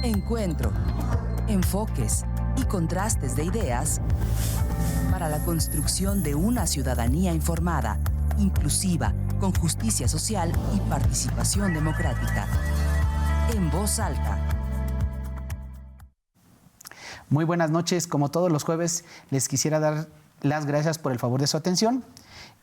Encuentro, enfoques y contrastes de ideas para la construcción de una ciudadanía informada, inclusiva, con justicia social y participación democrática. En Voz Alta. Muy buenas noches. Como todos los jueves, les quisiera dar las gracias por el favor de su atención.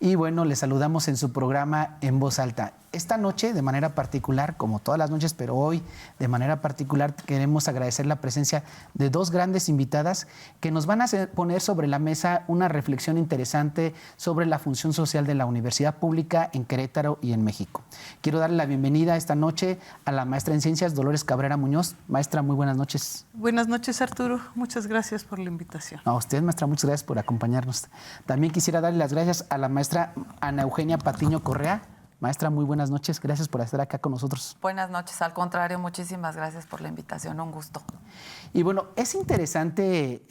Y bueno, les saludamos en su programa En Voz Alta. Esta noche, de manera particular, como todas las noches, pero hoy de manera particular, queremos agradecer la presencia de dos grandes invitadas que nos van a poner sobre la mesa una reflexión interesante sobre la función social de la universidad pública en Querétaro y en México. Quiero darle la bienvenida esta noche a la maestra en Ciencias, Dolores Cabrera Muñoz. Maestra, muy buenas noches. Buenas noches, Arturo. Muchas gracias por la invitación. A usted, maestra, muchas gracias por acompañarnos. También quisiera darle las gracias a la maestra Ana Eugenia Patiño Correa. Maestra, muy buenas noches. Gracias por estar acá con nosotros. Buenas noches. Al contrario, muchísimas gracias por la invitación. Un gusto. Y bueno, es interesante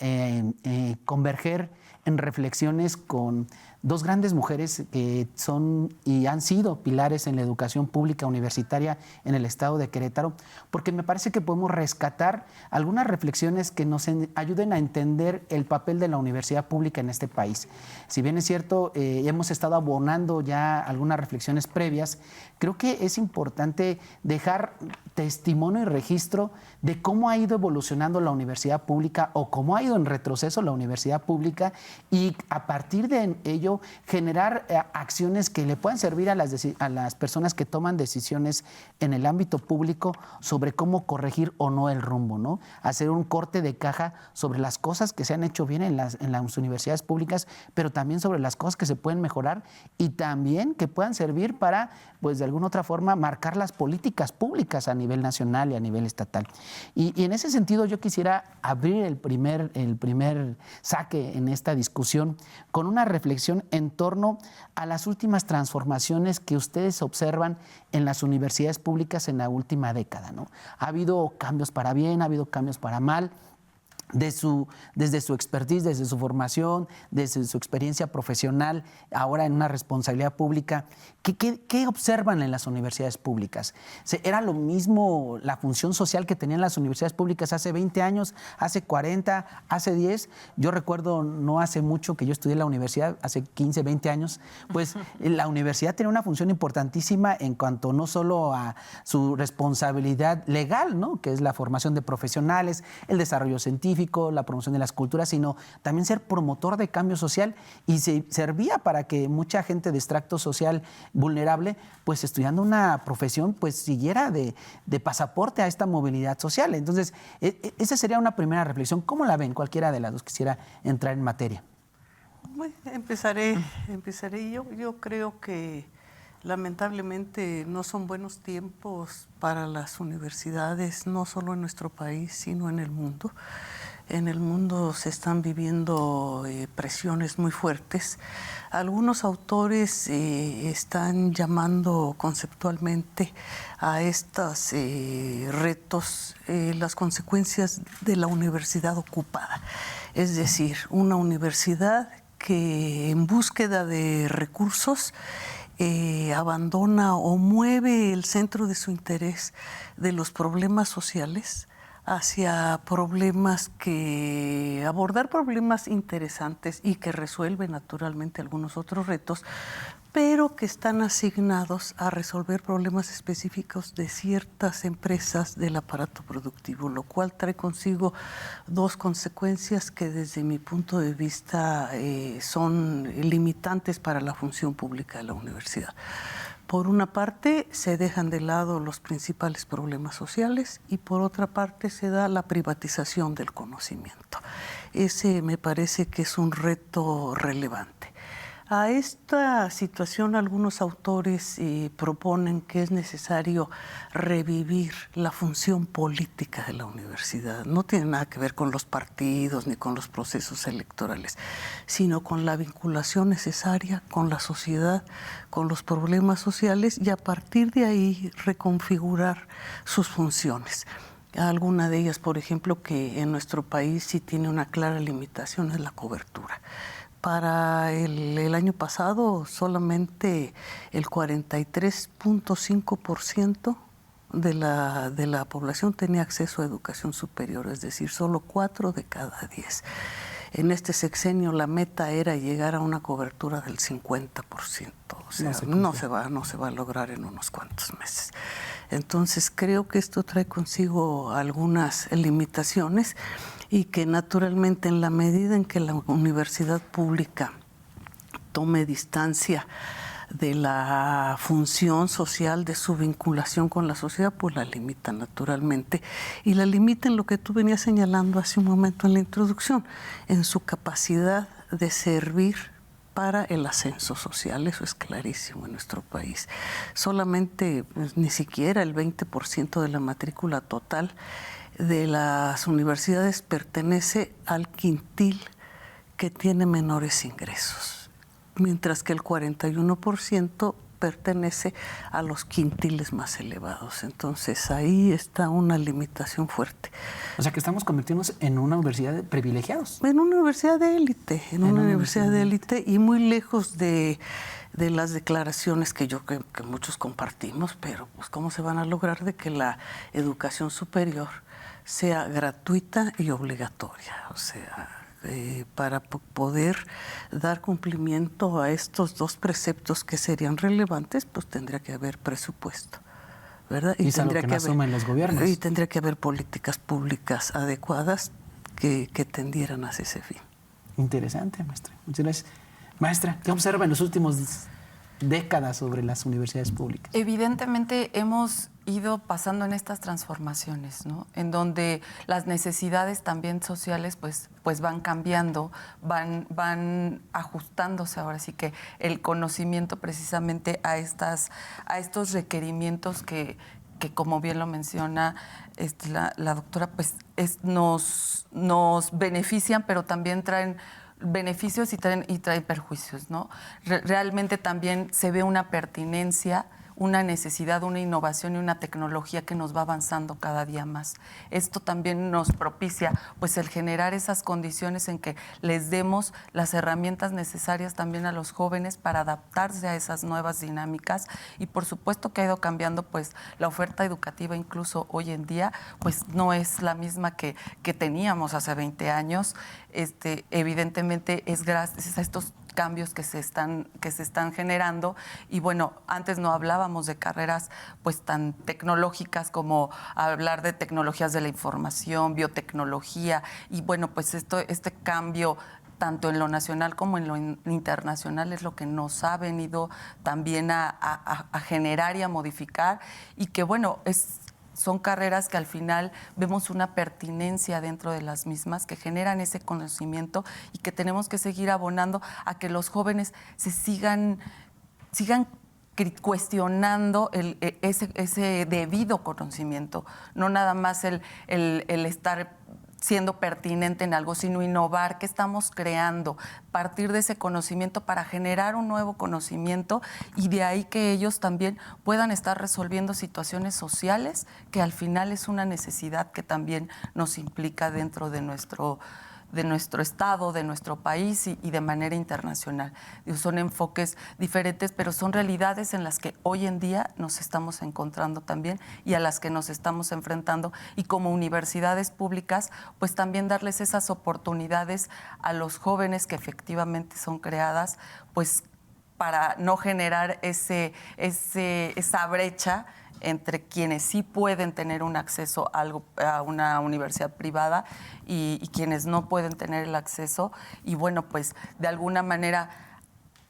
converger en reflexiones con dos grandes mujeres que son y han sido pilares en la educación pública universitaria en el estado de Querétaro, porque me parece que podemos rescatar algunas reflexiones que nos ayuden a entender el papel de la universidad pública en este país. Si bien es cierto, hemos estado abonando ya algunas reflexiones previas, creo que es importante dejar testimonio y registro de cómo ha ido evolucionando la universidad pública o cómo ha ido en retroceso la universidad pública y a partir de ello generar acciones que le puedan servir a las personas que toman decisiones en el ámbito público sobre cómo corregir o no el rumbo, ¿no? Hacer un corte de caja sobre las cosas que se han hecho bien en las universidades públicas, pero también sobre las cosas que se pueden mejorar y también que puedan servir para, pues de alguna otra forma, marcar las políticas públicas a nivel nacional y a nivel estatal. Y en ese sentido yo quisiera abrir el primer saque en esta discusión con una reflexión en torno a las últimas transformaciones que ustedes observan en las universidades públicas en la última década, ¿no? Ha habido cambios para bien, ha habido cambios para mal. Desde su expertise, desde su formación, desde su experiencia profesional, ahora en una responsabilidad pública, ¿qué observan en las universidades públicas? ¿Era lo mismo la función social que tenían las universidades públicas hace 20 años, hace 40, hace 10? Yo recuerdo no hace mucho que yo estudié en la universidad, hace 15, 20 años, pues la universidad tenía una función importantísima en cuanto no solo a su responsabilidad legal, ¿no?, que es la formación de profesionales, el desarrollo científico, la promoción de las culturas, sino también ser promotor de cambio social y servía para que mucha gente de extracto social vulnerable, pues estudiando una profesión, pues siguiera de pasaporte a esta movilidad social. Entonces, esa sería una primera reflexión. ¿Cómo la ven? Cualquiera de las dos quisiera entrar en materia. Bueno, empezaré yo. Yo creo que lamentablemente no son buenos tiempos para las universidades, no solo en nuestro país, sino en el mundo. En el mundo se están viviendo presiones muy fuertes. Algunos autores están llamando conceptualmente a estos retos las consecuencias de la universidad ocupada. Es decir, una universidad que en búsqueda de recursos abandona o mueve el centro de su interés de los problemas sociales hacia abordar problemas interesantes y que resuelven naturalmente algunos otros retos, pero que están asignados a resolver problemas específicos de ciertas empresas del aparato productivo, lo cual trae consigo dos consecuencias que desde mi punto de vista son limitantes para la función pública de la universidad. Por una parte, se dejan de lado los principales problemas sociales y por otra parte se da la privatización del conocimiento. Ese me parece que es un reto relevante. A esta situación algunos autores proponen que es necesario revivir la función política de la universidad. No tiene nada que ver con los partidos ni con los procesos electorales, sino con la vinculación necesaria con la sociedad, con los problemas sociales y a partir de ahí reconfigurar sus funciones. Alguna de ellas, por ejemplo, que en nuestro país sí tiene una clara limitación, es la cobertura. Para el año pasado, solamente el 43.5% de la población tenía acceso a educación superior, es decir, solo 4 de cada 10. En este sexenio la meta era llegar a una cobertura del 50%, o sea, no se va a lograr en unos cuantos meses. Entonces creo que esto trae consigo algunas limitaciones y que naturalmente en la medida en que la universidad pública tome distancia de la función social, de su vinculación con la sociedad, pues la limita naturalmente. Y la limita en lo que tú venías señalando hace un momento en la introducción, en su capacidad de servir para el ascenso social. Eso es clarísimo en nuestro país. Solamente, pues, ni siquiera el 20% de la matrícula total de las universidades pertenece al quintil que tiene menores ingresos, mientras que el 41% pertenece a los quintiles más elevados. Entonces ahí está una limitación fuerte. O sea que estamos convirtiéndonos en una universidad de privilegiados. En una universidad de élite, en una universidad de élite, y muy lejos de las declaraciones que muchos compartimos, pero pues cómo se van a lograr de que la educación superior sea gratuita y obligatoria. O sea, para poder dar cumplimiento a estos dos preceptos que serían relevantes, pues tendría que haber presupuesto, ¿verdad? Y tendría que asumen los gobiernos. Y tendría que haber políticas públicas adecuadas que tendieran hacia ese fin. Interesante, maestra. Muchas gracias. Maestra, ¿qué observa en los últimos décadas sobre las universidades públicas? Evidentemente hemos ido pasando en estas transformaciones, ¿no? En donde las necesidades también sociales pues van cambiando, van ajustándose ahora sí que el conocimiento precisamente a estos requerimientos que como bien lo menciona la doctora, pues nos benefician, pero también traen beneficios y traen perjuicios, ¿no? Realmente también se ve una pertinencia, una necesidad, una innovación y una tecnología que nos va avanzando cada día más. Esto también nos propicia pues el generar esas condiciones en que les demos las herramientas necesarias también a los jóvenes para adaptarse a esas nuevas dinámicas, y por supuesto que ha ido cambiando pues la oferta educativa incluso hoy en día pues no es la misma que teníamos hace 20 años. Evidentemente es gracias a estos cambios que se están generando, y bueno, antes no hablábamos de carreras pues tan tecnológicas como hablar de tecnologías de la información, biotecnología, y bueno, pues este cambio tanto en lo nacional como en lo internacional es lo que nos ha venido también a generar y a modificar, y que bueno, son carreras que al final vemos una pertinencia dentro de las mismas, que generan ese conocimiento y que tenemos que seguir abonando a que los jóvenes se sigan cuestionando ese debido conocimiento, no nada más el estar siendo pertinente en algo, sino innovar, qué estamos creando, partir de ese conocimiento para generar un nuevo conocimiento, y de ahí que ellos también puedan estar resolviendo situaciones sociales, que al final es una necesidad que también nos implica dentro de nuestro estado, de nuestro país y de manera internacional. Son enfoques diferentes, pero son realidades en las que hoy en día nos estamos encontrando también y a las que nos estamos enfrentando, y como universidades públicas, pues también darles esas oportunidades a los jóvenes que efectivamente son creadas, pues para no generar esa brecha entre quienes sí pueden tener un acceso a una universidad privada y quienes no pueden tener el acceso. Y bueno, pues de alguna manera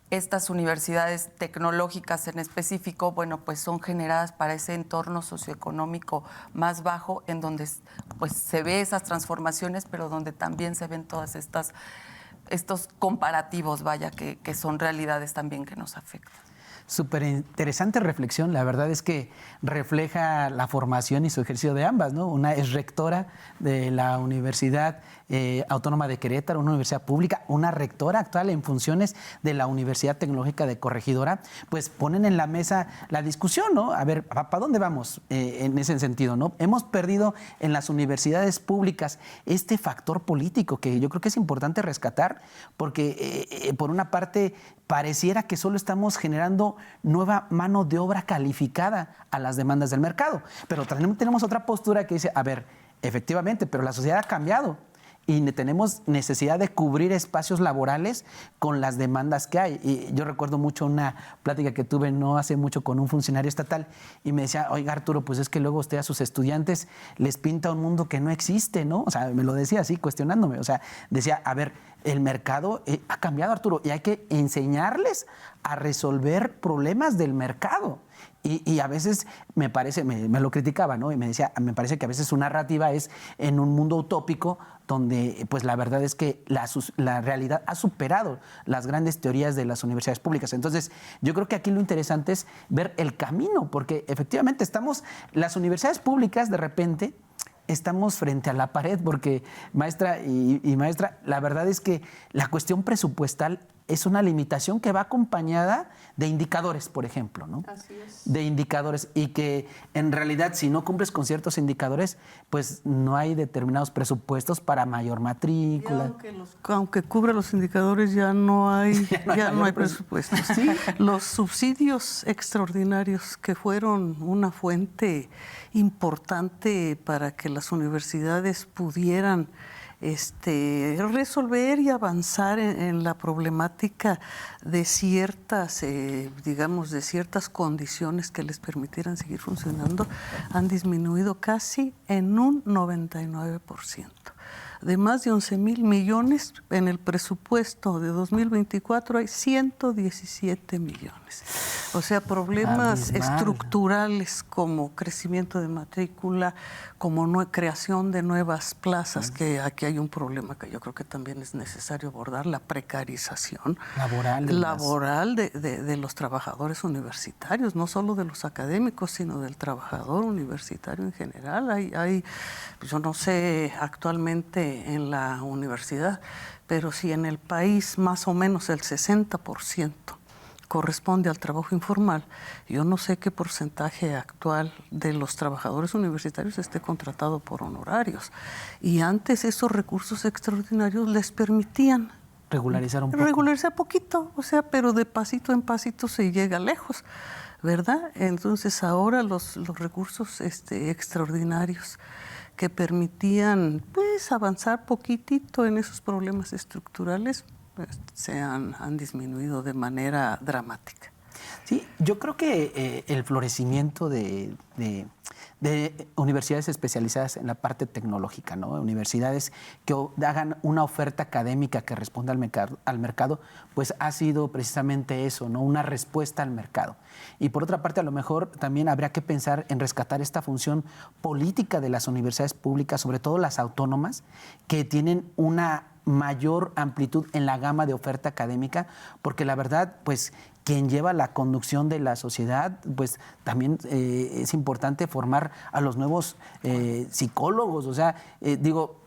estas universidades tecnológicas en específico, bueno, pues son generadas para ese entorno socioeconómico más bajo, en donde pues se ve esas transformaciones, pero donde también se ven todas estos comparativos, vaya, que son realidades también que nos afectan. Súper interesante reflexión. La verdad es que refleja la formación y su ejercicio de ambas, ¿no? Una es rectora de la Universidad Autónoma de Querétaro, una universidad pública, una rectora actual en funciones de la Universidad Tecnológica de Corregidora, pues ponen en la mesa la discusión, ¿no? A ver, ¿para dónde vamos en ese sentido, no? Hemos perdido en las universidades públicas este factor político que yo creo que es importante rescatar, porque por una parte pareciera que solo estamos generando nueva mano de obra calificada a las demandas del mercado. Pero también tenemos otra postura que dice, a ver, efectivamente, pero la sociedad ha cambiado y tenemos necesidad de cubrir espacios laborales con las demandas que hay. Y yo recuerdo mucho una plática que tuve no hace mucho con un funcionario estatal y me decía, oiga Arturo, pues es que luego usted a sus estudiantes les pinta un mundo que no existe, ¿no? O sea, me lo decía así, cuestionándome. O sea, decía, a ver, el mercado ha cambiado, Arturo, y hay que enseñarles a resolver problemas del mercado. Y a veces me parece, me lo criticaba, ¿no? Y me decía, me parece que a veces su narrativa es en un mundo utópico donde pues la verdad es que la realidad ha superado las grandes teorías de las universidades públicas. Entonces, yo creo que aquí lo interesante es ver el camino, porque efectivamente las universidades públicas de repente estamos frente a la pared, porque maestra y maestra, la verdad es que la cuestión presupuestal es una limitación que va acompañada de indicadores, por ejemplo, ¿no? Así es. De indicadores, y que en realidad si no cumples con ciertos indicadores, pues no hay determinados presupuestos para mayor matrícula. Aunque cubra los indicadores, ya no hay presupuestos. ¿Sí? Los subsidios extraordinarios, que fueron una fuente importante para que las universidades pudieran resolver y avanzar en la problemática de ciertas, digamos, de ciertas condiciones que les permitieran seguir funcionando, han disminuido casi en un 99%. De más de 11,000 millones, en el presupuesto de 2024 hay 117 millones. O sea, problemas estructurales como crecimiento de matrícula, como creación de nuevas plazas, que aquí hay un problema que yo creo que también es necesario abordar, la precarización laboral de los trabajadores universitarios, no solo de los académicos, sino del trabajador universitario en general. Hay yo no sé actualmente en la universidad, pero si en el país más o menos el 60% corresponde al trabajo informal, yo no sé qué porcentaje actual de los trabajadores universitarios esté contratado por honorarios. Y antes esos recursos extraordinarios les permitían regularizar un poco. Regularizar poquito, o sea, pero de pasito en pasito se llega lejos, ¿verdad? Entonces ahora los recursos extraordinarios que permitían pues avanzar poquitito en esos problemas estructurales, pues, han disminuido de manera dramática. Sí, yo creo que el florecimiento de universidades especializadas en la parte tecnológica, ¿no? Universidades que hagan una oferta académica que responda al mercado, pues ha sido precisamente eso, ¿no? Una respuesta al mercado. Y por otra parte, a lo mejor también habría que pensar en rescatar esta función política de las universidades públicas, sobre todo las autónomas, que tienen una mayor amplitud en la gama de oferta académica, porque la verdad, pues, quien lleva la conducción de la sociedad, pues también es importante formar a los nuevos psicólogos. O sea,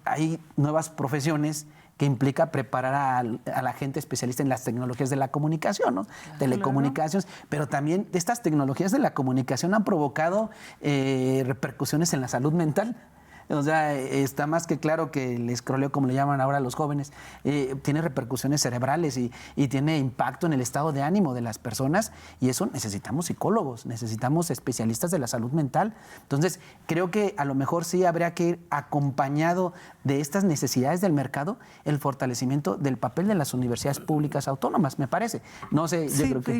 hay nuevas profesiones que implica preparar a la gente especialista en las tecnologías de la comunicación, ¿no? Telecomunicaciones, pero también estas tecnologías de la comunicación han provocado repercusiones en la salud mental. O sea, está más que claro que el escroleo, como le llaman ahora a los jóvenes, tiene repercusiones cerebrales y tiene impacto en el estado de ánimo de las personas, y eso necesitamos psicólogos, necesitamos especialistas de la salud mental. Entonces, creo que a lo mejor sí habría que ir acompañado de estas necesidades del mercado el fortalecimiento del papel de las universidades públicas autónomas, me parece. No sé,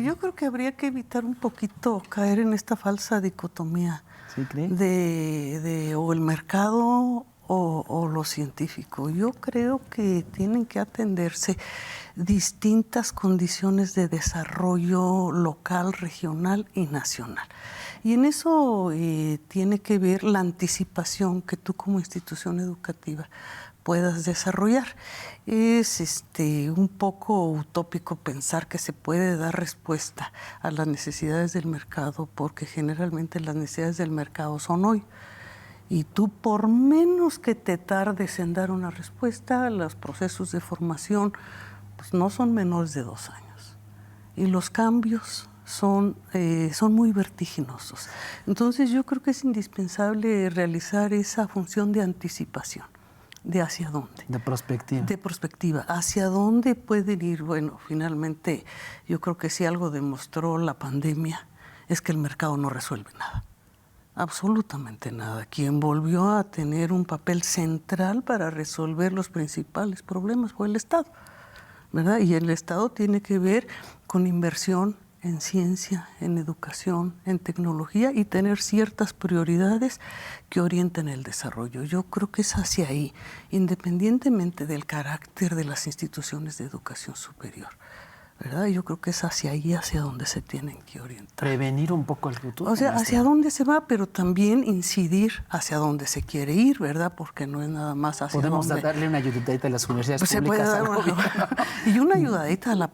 yo creo que habría que evitar un poquito caer en esta falsa dicotomía. ¿Sí cree? De o el mercado o lo científico. Yo creo que tienen que atenderse distintas condiciones de desarrollo local, regional y nacional. Y en eso tiene que ver la anticipación que tú como institución educativa puedas desarrollar. Es un poco utópico pensar que se puede dar respuesta a las necesidades del mercado, porque generalmente las necesidades del mercado son hoy. Y tú, por menos que te tardes en dar una respuesta, los procesos de formación pues, no son menores de 2 años. Y los cambios son muy vertiginosos. Entonces yo creo que es indispensable realizar esa función de anticipación. de hacia dónde. De perspectiva. De perspectiva. ¿Hacia dónde pueden ir? Bueno, finalmente yo creo que si algo demostró la pandemia es que el mercado no resuelve nada. Absolutamente nada. Quien volvió a tener un papel central para resolver los principales problemas fue el Estado, ¿verdad? Y el Estado tiene que ver con inversión en ciencia, en educación, en tecnología y tener ciertas prioridades que orienten el desarrollo. Yo creo que es hacia ahí, independientemente del carácter de las instituciones de educación superior, ¿verdad? Yo creo que es hacia ahí, hacia donde se tienen que orientar. Prevenir un poco el futuro. O sea, hacia dónde se va, pero también incidir hacia dónde se quiere ir, ¿verdad? Porque no es nada más hacia Podemos dónde... darle una ayudadita a las universidades Pues públicas. Se puede dar y una ayudadita a la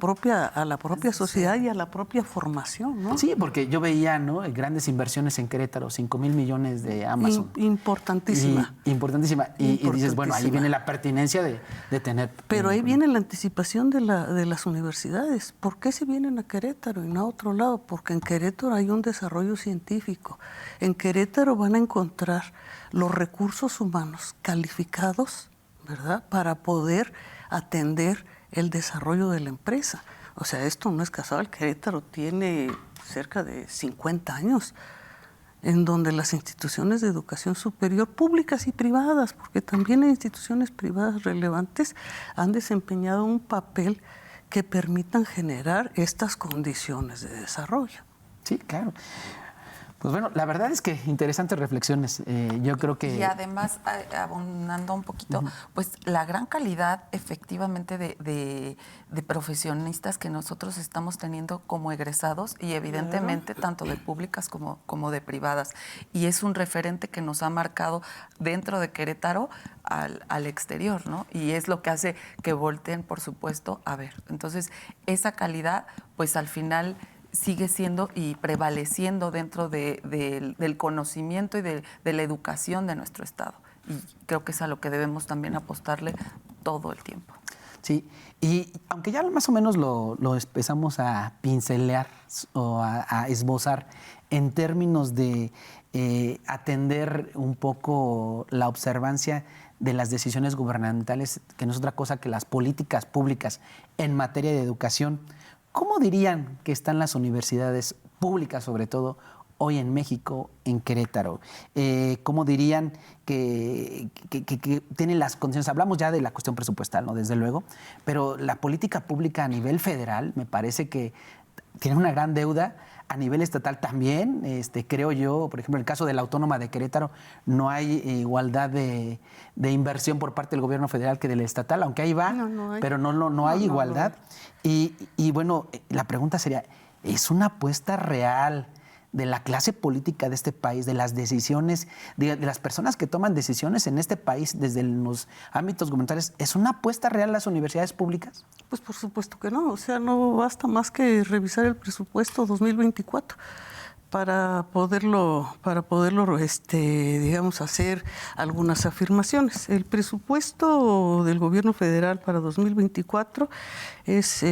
propia sociedad y a la propia formación, ¿no? Sí, porque yo veía, ¿no?, grandes inversiones en Querétaro, 5,000 millones de Amazon. Importantísima. Importantísima. Y dices, bueno, ahí viene la pertinencia de tener... Pero ahí viene la anticipación de las universidades. ¿Por qué se vienen a Querétaro y no a otro lado? Porque en Querétaro hay un desarrollo científico. En Querétaro van a encontrar los recursos humanos calificados, ¿verdad?, para poder atender el desarrollo de la empresa. O sea, esto no es casual. Querétaro tiene cerca de 50 años en donde las instituciones de educación superior, públicas y privadas, porque también hay instituciones privadas relevantes, han desempeñado un papel que permitan generar estas condiciones de desarrollo. Sí, claro. Pues bueno, la verdad es que interesantes reflexiones. Yo creo que... Y además, abundando un poquito, pues la gran calidad efectivamente de profesionistas que nosotros estamos teniendo como egresados y evidentemente tanto de públicas como de privadas. Y es un referente que nos ha marcado dentro de Querétaro al exterior, ¿no? Y es lo que hace que volteen, por supuesto, a ver. Entonces, esa calidad, pues al final... sigue siendo y prevaleciendo dentro del conocimiento y de la educación de nuestro Estado. Y creo que es a lo que debemos también apostarle todo el tiempo. Sí, y aunque ya más o menos lo empezamos a pincelear o a esbozar en términos de atender un poco la observancia de las decisiones gubernamentales, que no es otra cosa que las políticas públicas en materia de educación, ¿cómo dirían que están las universidades públicas, sobre todo hoy en México, en Querétaro? ¿Cómo dirían que tienen las condiciones? Hablamos ya de la cuestión presupuestal, ¿no?, desde luego, pero la política pública a nivel federal me parece que tiene una gran deuda. A nivel estatal también, creo yo, por ejemplo, en el caso de la Autónoma de Querétaro, no hay igualdad de inversión por parte del gobierno federal que del estatal, aunque ahí va, no hay. Pero no hay igualdad. Y bueno, la pregunta sería, ¿es una apuesta real de la clase política de este país, de las decisiones, de las personas que toman decisiones en este país desde los ámbitos gubernamentales? ¿Es una apuesta real las universidades públicas? Pues por supuesto que no. O sea, no basta más que revisar el presupuesto 2024 para poderlo digamos, hacer algunas afirmaciones. El presupuesto del gobierno federal para 2024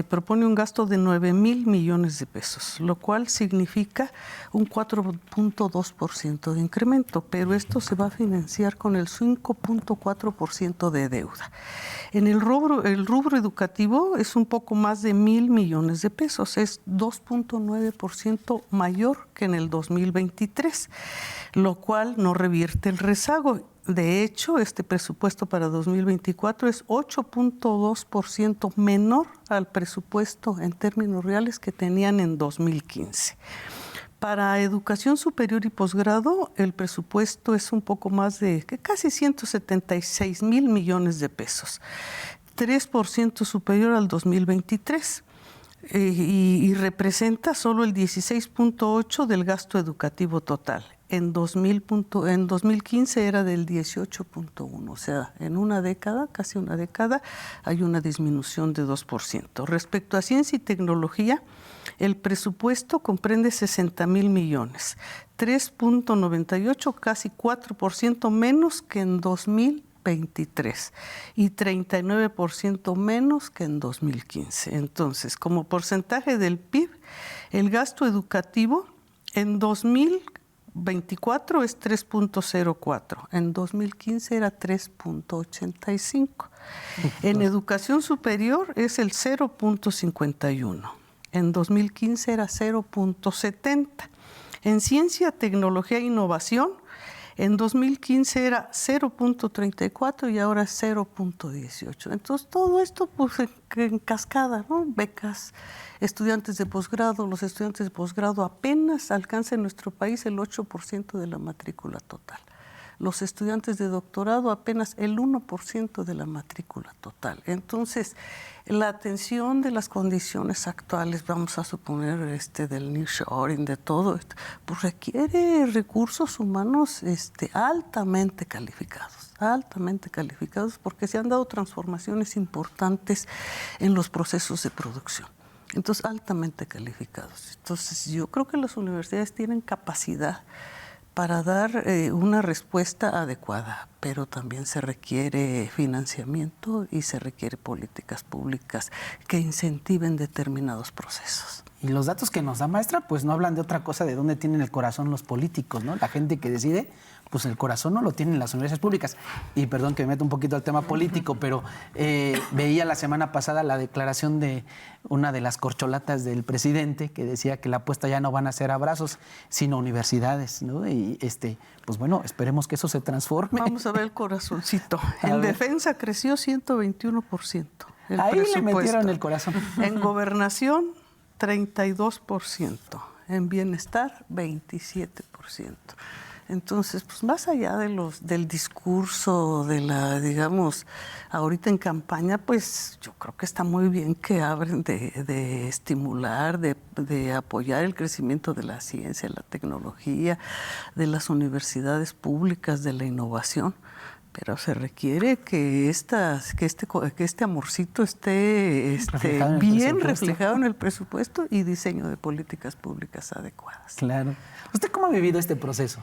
propone un gasto de 9,000 millones de pesos, lo cual significa un 4.2% de incremento, pero esto se va a financiar con el 5.4% de deuda. En el rubro educativo es un poco más de 1,000 millones de pesos, es 2.9% mayor que en el 2023, lo cual no revierte el rezago. De hecho, este presupuesto para 2024 es 8.2% menor al presupuesto en términos reales que tenían en 2015. Para educación superior y posgrado, el presupuesto es un poco más de casi 176,000 millones de pesos, 3% superior al 2023. Y representa solo el 16.8% del gasto educativo total. En 2015 era del 18.1%, o sea, en una década, casi una década, hay una disminución de 2%. Respecto a ciencia y tecnología, el presupuesto comprende 60,000 millones, 3.98%, casi 4% menos que en 2023 y 39% menos que en 2015. Entonces, como porcentaje del PIB, el gasto educativo en 2015 24 es 3.04, en 2015 era 3.85. En educación superior es el 0.51, en 2015 era 0.70. En ciencia, tecnología e innovación, en 2015 era 0.34 y ahora es 0.18. Entonces, todo esto pues en cascada, ¿no? Becas, estudiantes de posgrado. Los estudiantes de posgrado apenas alcanzan en nuestro país el 8% de la matrícula total. Los estudiantes de doctorado apenas el 1% de la matrícula total. Entonces, la atención de las condiciones actuales, vamos a suponer del nearshoring, de todo esto, pues requiere recursos humanos altamente calificados, porque se han dado transformaciones importantes en los procesos de producción. Entonces, altamente calificados. Entonces, yo creo que las universidades tienen capacidad para dar una respuesta adecuada, pero también se requiere financiamiento y se requiere políticas públicas que incentiven determinados procesos. Y los datos que nos da, maestra, pues no hablan de otra cosa de dónde tienen el corazón los políticos, ¿no? La gente que decide, pues el corazón no lo tienen las universidades públicas. Y perdón que me meto un poquito al tema político, pero veía la semana pasada la declaración de una de las corcholatas del presidente que decía que la apuesta ya no van a ser abrazos, sino universidades, ¿no? Y pues bueno, esperemos que eso se transforme. Vamos a ver el corazoncito. En defensa creció 121%. Ahí le metieron el corazón. En gobernación, 32%. En bienestar, 27%. Entonces, pues más allá del discurso, digamos, ahorita en campaña, pues yo creo que está muy bien que hablen de estimular, de apoyar el crecimiento de la ciencia, la tecnología, de las universidades públicas, de la innovación. Pero se requiere que este amorcito esté bien reflejado en el presupuesto y diseño de políticas públicas adecuadas. Claro. ¿Usted cómo ha vivido este proceso?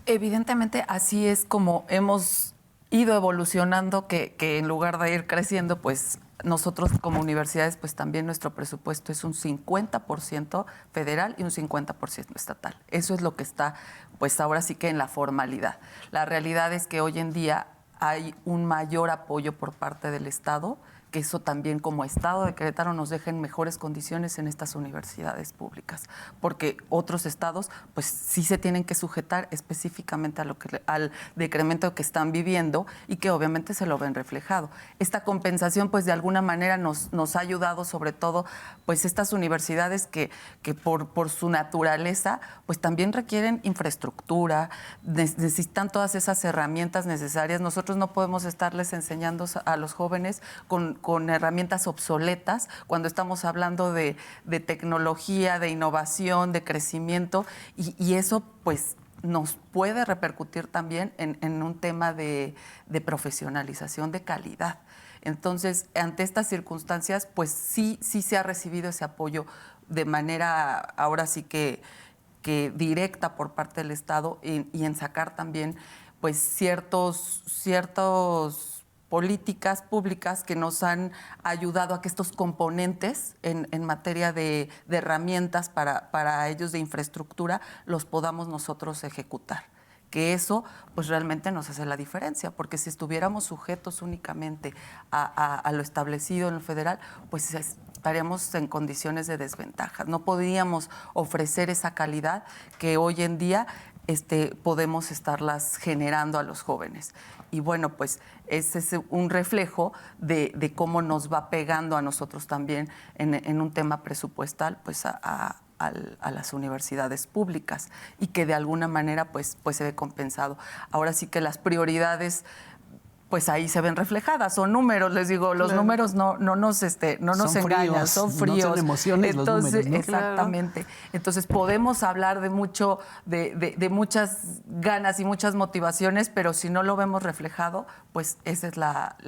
Evidentemente, así es como hemos ido evolucionando, que en lugar de ir creciendo, pues nosotros como universidades, pues también nuestro presupuesto es un 50% federal y un 50% estatal. Eso es lo que está, pues ahora sí que en la formalidad. La realidad es que hoy en día hay un mayor apoyo por parte del Estado, que eso también como Estado de Querétaro nos deja en mejores condiciones en estas universidades públicas, porque otros estados pues sí se tienen que sujetar específicamente al decremento que están viviendo y que obviamente se lo ven reflejado. Esta compensación pues de alguna manera nos ha ayudado, sobre todo pues estas universidades que por su naturaleza pues también requieren infraestructura, necesitan todas esas herramientas necesarias. Nosotros no podemos estarles enseñando a los jóvenes con herramientas obsoletas cuando estamos hablando de tecnología, de innovación, de crecimiento, y eso pues nos puede repercutir también en un tema de profesionalización, de calidad. Entonces, ante estas circunstancias, pues sí se ha recibido ese apoyo de manera ahora sí que directa por parte del Estado y en sacar también pues ciertos políticas públicas que nos han ayudado a que estos componentes en materia de herramientas para ellos de infraestructura los podamos nosotros ejecutar. Que eso pues realmente nos hace la diferencia, porque si estuviéramos sujetos únicamente a lo establecido en el federal, pues estaríamos en condiciones de desventaja. No podríamos ofrecer esa calidad que hoy en día podemos estarlas generando a los jóvenes. Y bueno, pues ese es un reflejo de cómo nos va pegando a nosotros también en un tema presupuestal, pues a las universidades públicas, y que de alguna manera pues se ve compensado. Ahora sí que las prioridades pues ahí se ven reflejadas, son números, les digo, los números no nos engañan, son fríos. No son emociones. Entonces, los números, ¿no? Exactamente. Entonces podemos hablar de muchas ganas y muchas motivaciones, pero si no lo vemos reflejado, pues esa es la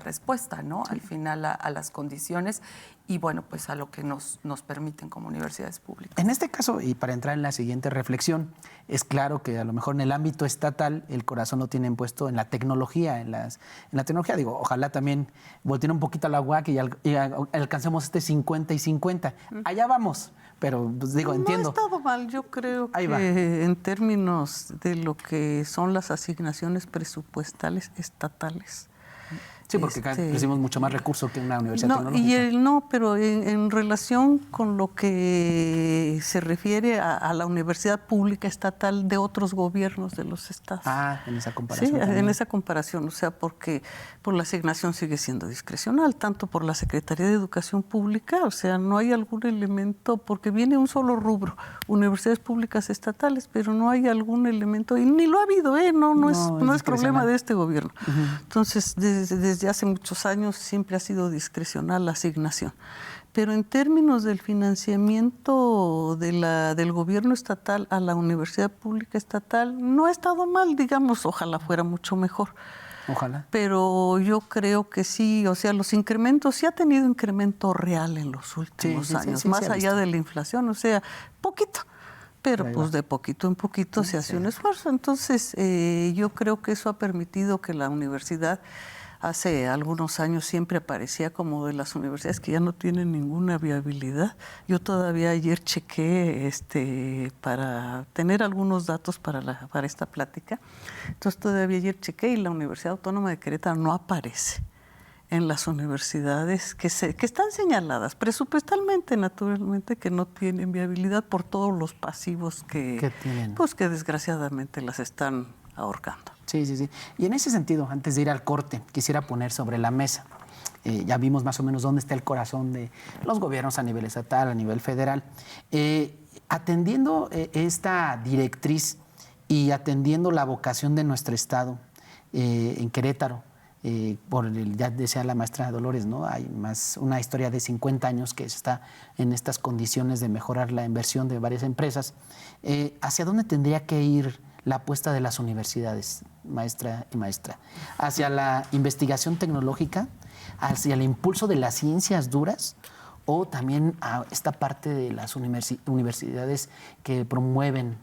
respuesta, ¿no? Al final a las condiciones. y bueno, pues a lo que nos permiten como universidades públicas. En este caso, y para entrar en la siguiente reflexión, es claro que a lo mejor en el ámbito estatal el corazón lo tienen puesto en la tecnología, en la tecnología. Digo, ojalá también volteen un poquito a la UAC y alcancemos este 50 y 50. Allá vamos, pero pues, digo, entiendo. No ha estado mal, yo creo Ahí que va. en términos de lo que son las asignaciones presupuestales estatales. Sí, porque acá recibimos mucho más recursos que una universidad tecnológica. Pero en relación con lo que se refiere a la universidad pública estatal de otros gobiernos de los estados. Ah, en esa comparación. Sí, también. en esa comparación, o sea, porque la asignación sigue siendo discrecional, tanto por la Secretaría de Educación Pública, o sea, no hay algún elemento, porque viene un solo rubro, universidades públicas estatales, pero no hay algún elemento, y ni lo ha habido, no es problema de este gobierno. Entonces, desde hace muchos años siempre ha sido discrecional la asignación. Pero en términos del financiamiento del gobierno estatal a la universidad pública estatal, no ha estado mal, digamos, ojalá fuera mucho mejor. Ojalá. Pero yo creo que sí, o sea, los incrementos, sí ha tenido incremento real en los últimos años, más allá de la inflación, o sea, poquito. Pero pues de poquito en poquito se hace un esfuerzo. Entonces, yo creo que eso ha permitido que la universidad hace algunos años siempre aparecía como de las universidades que ya no tienen ninguna viabilidad. Yo todavía ayer chequé para tener algunos datos para esta plática. Entonces todavía ayer chequé y la Universidad Autónoma de Querétaro no aparece en las universidades que están señaladas presupuestalmente, naturalmente, que no tienen viabilidad por todos los pasivos que tienen, pues que desgraciadamente las están ahorcando. Sí. Y en ese sentido, antes de ir al corte, quisiera poner sobre la mesa, ya vimos más o menos dónde está el corazón de los gobiernos a nivel estatal, a nivel federal. Atendiendo esta directriz y atendiendo la vocación de nuestro estado en Querétaro, ya decía la maestra Dolores, ¿no? Hay una historia de 50 años que está en estas condiciones de mejorar la inversión de varias empresas. ¿Hacia dónde tendría que ir la apuesta de las universidades, maestra y maestra? ¿Hacia la investigación tecnológica? ¿Hacia el impulso de las ciencias duras? ¿O también a esta parte de las universidades que promueven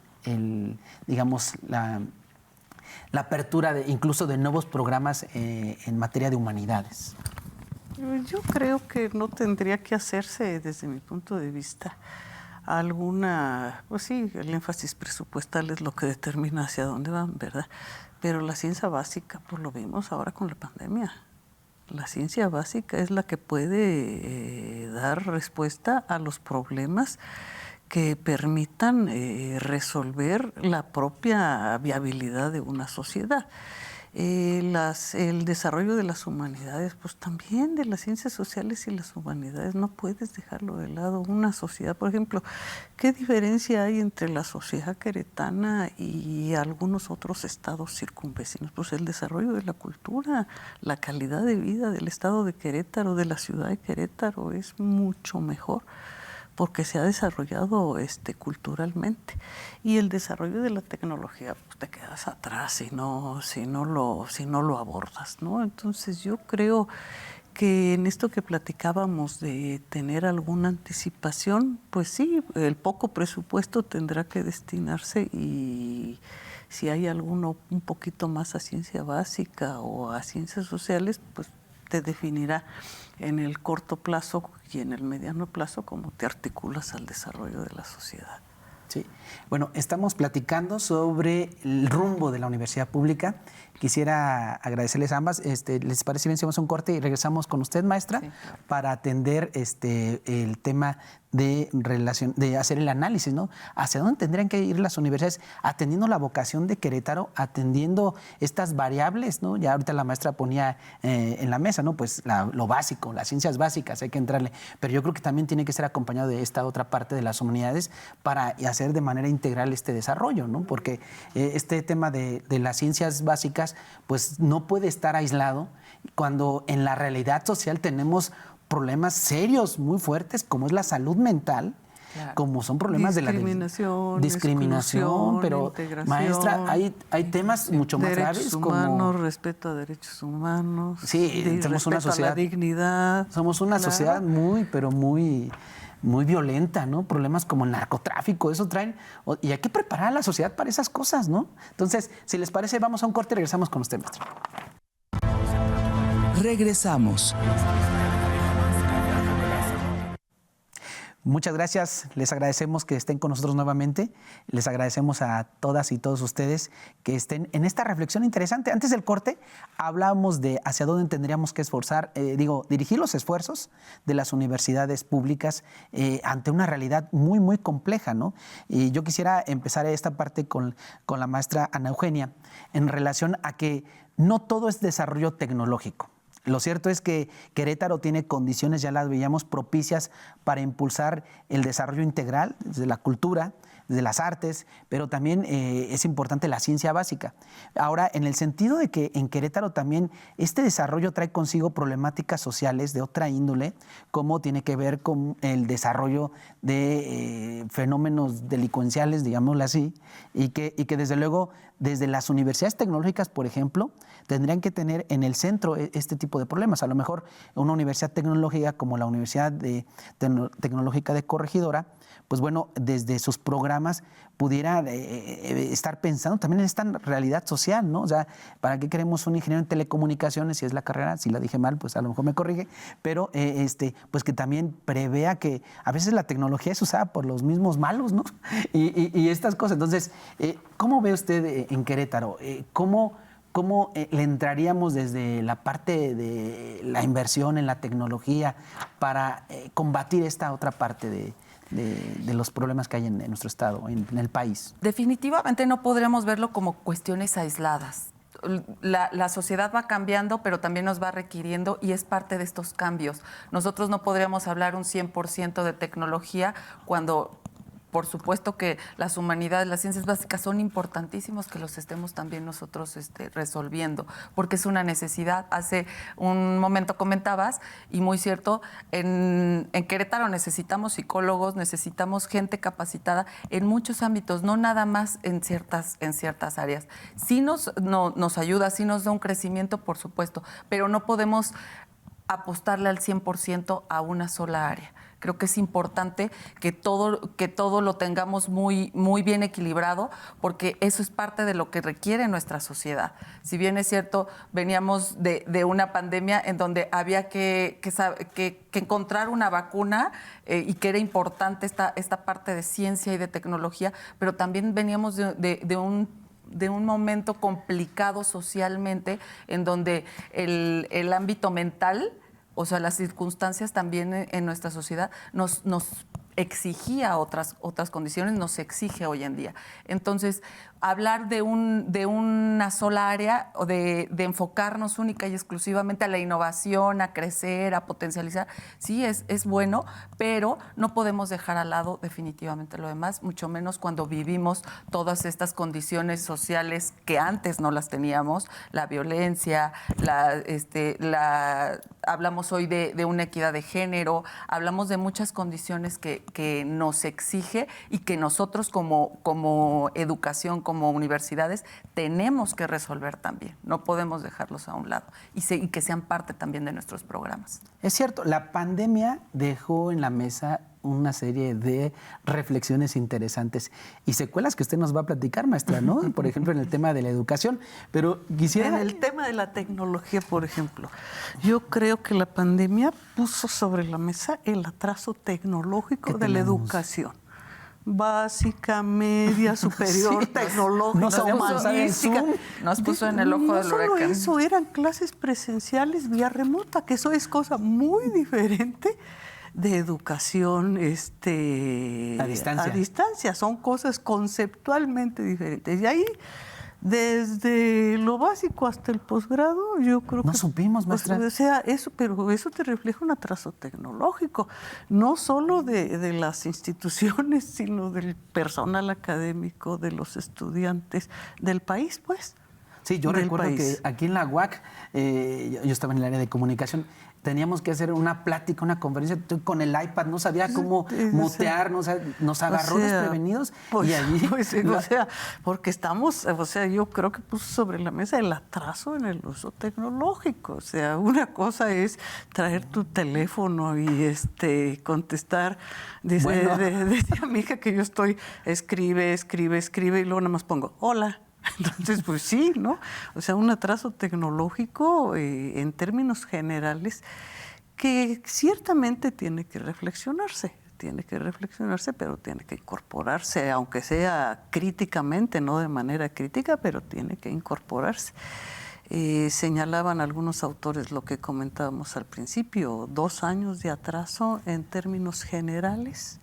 la apertura incluso de nuevos programas en materia de humanidades? Yo creo que no tendría que hacerse, desde mi punto de vista, pues sí, el énfasis presupuestal es lo que determina hacia dónde van, ¿verdad? Pero la ciencia básica, pues lo vimos ahora con la pandemia. La ciencia básica es la que puede dar respuesta a los problemas que permitan resolver la propia viabilidad de una sociedad. El desarrollo de las humanidades, pues también de las ciencias sociales y las humanidades, no puedes dejarlo de lado. Una sociedad, por ejemplo, ¿qué diferencia hay entre la sociedad queretana y algunos otros estados circunvecinos? Pues el desarrollo de la cultura, la calidad de vida del estado de Querétaro, de la ciudad de Querétaro, es mucho mejor, porque se ha desarrollado culturalmente. Y el desarrollo de la tecnología, pues te quedas atrás si no lo abordas, ¿no? Entonces yo creo que en esto que platicábamos de tener alguna anticipación, pues sí, el poco presupuesto tendrá que destinarse, y si hay alguno un poquito más a ciencia básica o a ciencias sociales, pues te definirá en el corto plazo y en el mediano plazo cómo te articulas al desarrollo de la sociedad. Sí. Bueno, estamos platicando sobre el rumbo de la universidad pública. Quisiera agradecerles a ambas. ¿Les parece bien si hacemos un corte y regresamos con usted, maestra, sí, para atender el tema de hacer el análisis, ¿no? ¿Hacia dónde tendrían que ir las universidades atendiendo la vocación de Querétaro, atendiendo estas variables, ¿no? Ya ahorita la maestra ponía en la mesa, ¿no? Pues lo básico, las ciencias básicas, hay que entrarle. Pero yo creo que también tiene que ser acompañado de esta otra parte de las humanidades para hacer de manera integral este desarrollo, ¿no? Porque este tema de las ciencias básicas, pues no puede estar aislado cuando en la realidad social tenemos problemas serios, muy fuertes, como es la salud mental, como son problemas de la discriminación, pero maestra, hay temas mucho más graves como respeto a derechos humanos, sí, somos una sociedad, a la dignidad. Somos una sociedad muy violenta, ¿no? Problemas como el narcotráfico, eso traen, y hay que preparar a la sociedad para esas cosas, ¿no? Entonces, si les parece, vamos a un corte y regresamos con usted, maestra. Regresamos. Muchas gracias, les agradecemos que estén con nosotros nuevamente, les agradecemos a todas y todos ustedes que estén en esta reflexión interesante. Antes del corte hablábamos de hacia dónde tendríamos que dirigir los esfuerzos de las universidades públicas ante una realidad muy compleja, ¿no? Y yo quisiera empezar esta parte con la maestra Ana Eugenia en relación a que no todo es desarrollo tecnológico. Lo cierto es que Querétaro tiene condiciones, ya las veíamos, propicias para impulsar el desarrollo integral desde la cultura, de las artes, pero también es importante la ciencia básica. Ahora, en el sentido de que en Querétaro también este desarrollo trae consigo problemáticas sociales de otra índole, como tiene que ver con el desarrollo de fenómenos delincuenciales, digámoslo así, y que desde luego desde las universidades tecnológicas, por ejemplo, tendrían que tener en el centro este tipo de problemas. A lo mejor una universidad tecnológica como la Universidad Tecnológica de Corregidora, pues bueno, desde sus programas pudiera estar pensando también en esta realidad social, ¿no? O sea, ¿para qué queremos un ingeniero en telecomunicaciones si es la carrera? Si la dije mal, pues a lo mejor me corrige, pero pues que también prevea que a veces la tecnología es usada por los mismos malos, ¿no? Y estas cosas. Entonces, ¿cómo ve usted en Querétaro? ¿Cómo le entraríamos desde la parte de la inversión en la tecnología para combatir esta otra parte de los problemas que hay en nuestro estado, en el país? Definitivamente no podríamos verlo como cuestiones aisladas. La sociedad va cambiando, pero también nos va requiriendo y es parte de estos cambios. Nosotros no podríamos hablar un 100% de tecnología cuando, por supuesto que las humanidades, las ciencias básicas son importantísimos que los estemos también nosotros resolviendo, porque es una necesidad. Hace un momento comentabas, y muy cierto, en Querétaro necesitamos psicólogos, necesitamos gente capacitada en muchos ámbitos, no nada más en ciertas áreas. Sí nos ayuda, sí nos da un crecimiento, por supuesto, pero no podemos apostarle al 100% a una sola área. Creo que es importante que todo lo tengamos muy bien equilibrado, porque eso es parte de lo que requiere nuestra sociedad. Si bien es cierto, veníamos de una pandemia en donde había que encontrar una vacuna y que era importante esta parte de ciencia y de tecnología, pero también veníamos de un momento complicado socialmente, en donde el ámbito mental, o sea, las circunstancias también en nuestra sociedad nos exigía otras condiciones, nos exige hoy en día. Entonces, hablar de una sola área o de enfocarnos única y exclusivamente a la innovación, a crecer, a potencializar, sí es bueno, pero no podemos dejar al lado definitivamente lo demás, mucho menos cuando vivimos todas estas condiciones sociales que antes no las teníamos, la violencia, hablamos hoy de una equidad de género, hablamos de muchas condiciones que nos exige y que nosotros como educación, como universidades, tenemos que resolver también. No podemos dejarlos a un lado y que sean parte también de nuestros programas. Es cierto, la pandemia dejó en la mesa una serie de reflexiones interesantes y secuelas que usted nos va a platicar, maestra, ¿no? Por ejemplo, en el tema de la educación, pero quisiera... En el tema de la tecnología, por ejemplo, yo creo que la pandemia puso sobre la mesa el atraso tecnológico de la educación. Básica, media, superior, tecnológica, humanística. Nos puso en el ojo del huracán. No solo eso, eran clases presenciales vía remota, que eso es cosa muy diferente de educación a distancia. Son cosas conceptualmente diferentes. Y ahí, desde lo básico hasta el posgrado, yo creo que... No supimos, maestra. Pero eso te refleja un atraso tecnológico, no solo de las instituciones, sino del personal académico, de los estudiantes, del país, pues. Sí, yo recuerdo que aquí en la UAC, yo estaba en el área de comunicación, teníamos que hacer una plática, una conferencia, con el iPad, no sabía cómo mutear, nos agarró desprevenidos. Pues, y allí, porque estamos, yo creo que puso sobre la mesa el atraso en el uso tecnológico. O sea, una cosa es traer tu teléfono y contestar. Decía mi hija que yo escribe, y luego nada más pongo, hola. Entonces, pues sí, ¿no? O sea, un atraso tecnológico en términos generales que ciertamente tiene que reflexionarse, pero tiene que incorporarse, aunque sea críticamente, no de manera crítica, pero tiene que incorporarse. Señalaban algunos autores lo que comentábamos al principio, 2 años de atraso en términos generales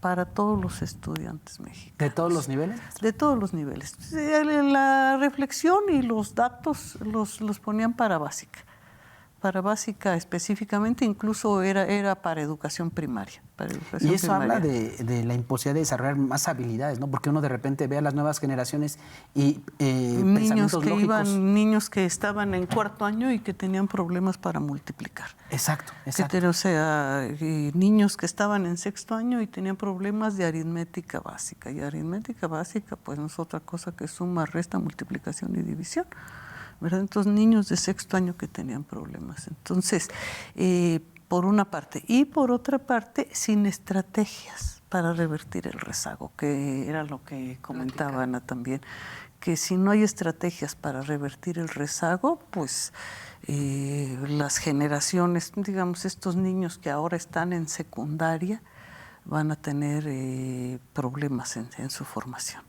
para todos los estudiantes mexicanos. ¿De todos los niveles? De todos los niveles. La reflexión y los datos los ponían para básica. Para básica específicamente, incluso era para educación primaria. Y eso habla de la imposibilidad de desarrollar más habilidades, ¿no? Porque uno de repente ve a las nuevas generaciones y pensamientos lógicos. Niños que estaban en 4º año y que tenían problemas para multiplicar. Exacto. O sea, niños que estaban en 6º año y tenían problemas de aritmética básica. Y aritmética básica, pues no es otra cosa que suma, resta, multiplicación y división, ¿verdad? Entonces, niños de 6º año que tenían problemas. Entonces, por una parte. Y por otra parte, sin estrategias para revertir el rezago, que era lo que comentaba Ana también, que si no hay estrategias para revertir el rezago, pues las generaciones, digamos, estos niños que ahora están en secundaria, van a tener problemas en su formación.